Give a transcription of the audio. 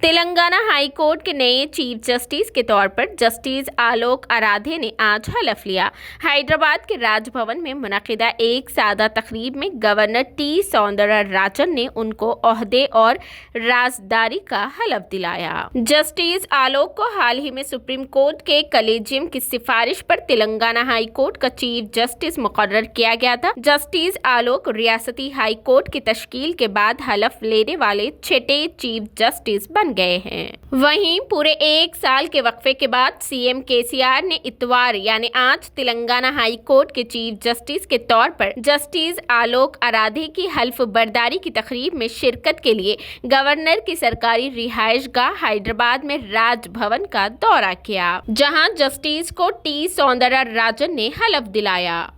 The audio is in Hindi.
तेलंगाना हाई कोर्ट के नए चीफ जस्टिस के तौर पर जस्टिस आलोक आराधे ने आज हलफ लिया। हैदराबाद के राजभवन में मुनक़िदा एक सादा तकरीब में गवर्नर टी सौंदरराजन ने उनको ओहदे और राजदारी का हलफ दिलाया। जस्टिस आलोक को हाल ही में सुप्रीम कोर्ट के कलेजियम की सिफारिश पर तेलंगाना हाई कोर्ट का चीफ जस्टिस मुकर्रर किया गया था। जस्टिस आलोक रियासती हाई कोर्ट की तश्कील के बाद हलफ लेने वाले छठे चीफ जस्टिस बन गए हैं। वहीं पूरे एक साल के वक्फे के बाद सीएम केसीआर ने इतवार यानी आज तेलंगाना हाई कोर्ट के चीफ जस्टिस के तौर पर जस्टिस आलोक आराधे की हल्फ बर्दारी की तकरीब में शिरकत के लिए गवर्नर की सरकारी रिहाइशगाह हैदराबाद में राजभवन का दौरा किया, जहां जस्टिस को टी सौंदरराजन ने हलफ दिलाया।